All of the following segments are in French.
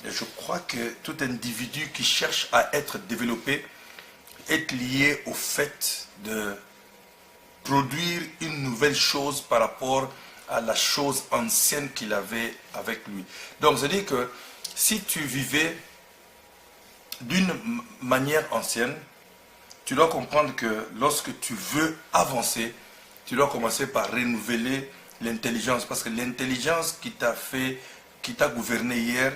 Et je crois que tout individu qui cherche à être développé est lié au fait de produire une nouvelle chose par rapport à la chose ancienne qu'il avait avec lui. Donc, c'est-à-dire que si tu vivais d'une manière ancienne, tu dois comprendre que lorsque tu veux avancer, tu dois commencer par renouveler l'intelligence. Parce que l'intelligence qui t'a fait, qui t'a gouverné hier,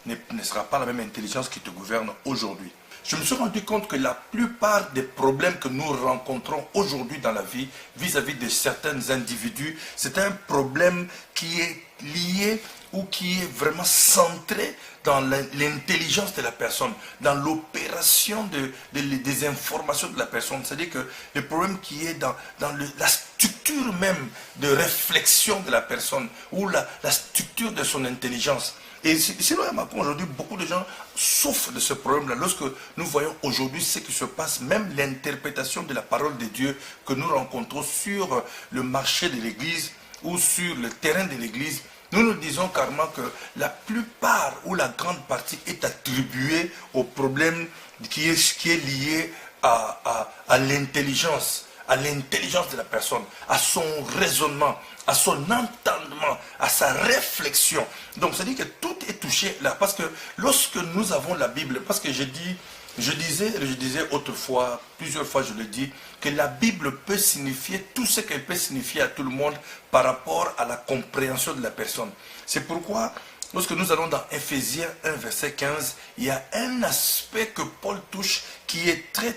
ne sera pas la même intelligence qui te gouverne aujourd'hui. Je me suis rendu compte que la plupart des problèmes que nous rencontrons aujourd'hui dans la vie, vis-à-vis de certains individus, c'est un problème qui est lié ou qui est vraiment centré dans l'intelligence de la personne, dans l'opération des informations de la personne. C'est-à-dire que le problème qui est dans la structure même de réflexion de la personne ou la structure de son intelligence. Et sinon, aujourd'hui, beaucoup de gens souffrent de ce problème-là. Lorsque nous voyons aujourd'hui ce qui se passe, même l'interprétation de la parole de Dieu que nous rencontrons sur le marché de l'église ou sur le terrain de l'église, nous nous disons carrément que la plupart ou la grande partie est attribuée au problème qui est lié à l'intelligence. À l'intelligence de la personne, à son raisonnement, à son entendement, à sa réflexion. Donc, ça dit que tout est touché là. Parce que lorsque nous avons la Bible, parce que je disais autrefois, plusieurs fois je le dis, que la Bible peut signifier tout ce qu'elle peut signifier à tout le monde par rapport à la compréhension de la personne. C'est pourquoi, lorsque nous allons dans Ephésiens 1, verset 15, il y a un aspect que Paul touche qui est très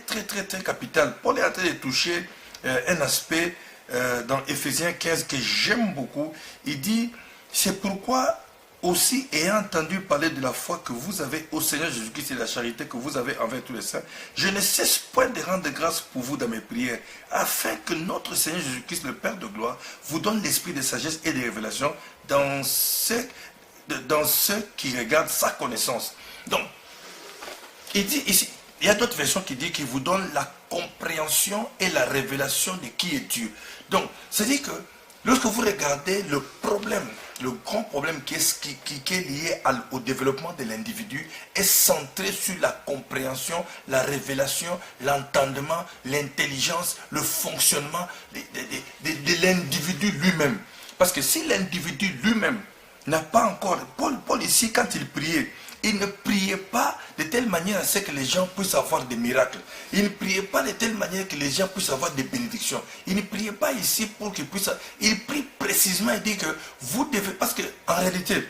capital. Paul est en train de toucher un aspect dans Ephésiens 15 que j'aime beaucoup. Il dit, c'est pourquoi aussi ayant entendu parler de la foi que vous avez au Seigneur Jésus-Christ et de la charité que vous avez envers tous les saints, je ne cesse point de rendre grâce pour vous dans mes prières, afin que notre Seigneur Jésus-Christ, le Père de gloire, vous donne l'esprit de sagesse et de révélation dans ceux qui regardent sa connaissance. Donc, il dit ici, il y a d'autres versions qui disent qu'il vous donne la compréhension et la révélation de qui est Dieu. Donc, c'est-à-dire que lorsque vous regardez le problème, le grand problème qui est lié au développement de l'individu est centré sur la compréhension, la révélation, l'entendement, l'intelligence, le fonctionnement de l'individu lui-même. Parce que si l'individu lui-même n'a pas encore... Paul ici, quand il priait, il ne priait pas de telle manière à ce que les gens puissent avoir des miracles. Il ne priait pas de telle manière que les gens puissent avoir des bénédictions. Il ne priait pas ici pour qu'ils puissent... Il prie précisément et dit que vous devez... Parce qu'en réalité,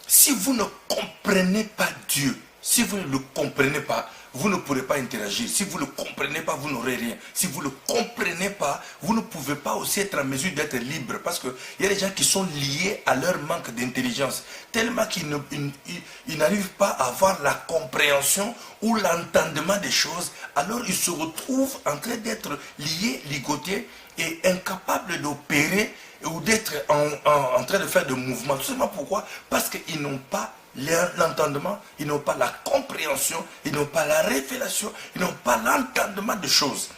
si vous ne comprenez pas Dieu, si vous ne le comprenez pas, vous ne pourrez pas interagir. Si vous ne le comprenez pas, vous n'aurez rien. Si vous ne le comprenez pas, vous ne pouvez pas aussi être en mesure d'être libre. Parce qu'il y a des gens qui sont liés à leur manque d'intelligence. Tellement qu'ils n'arrivent pas à avoir la compréhension ou l'entendement des choses. Alors ils se retrouvent en train d'être liés, ligotés et incapables d'opérer ou d'être en train de faire des mouvements. Tout simplement pourquoi? Parce qu'ils n'ont pas l'entendement, ils n'ont pas la compréhension, ils n'ont pas la révélation, ils n'ont pas l'entendement de choses.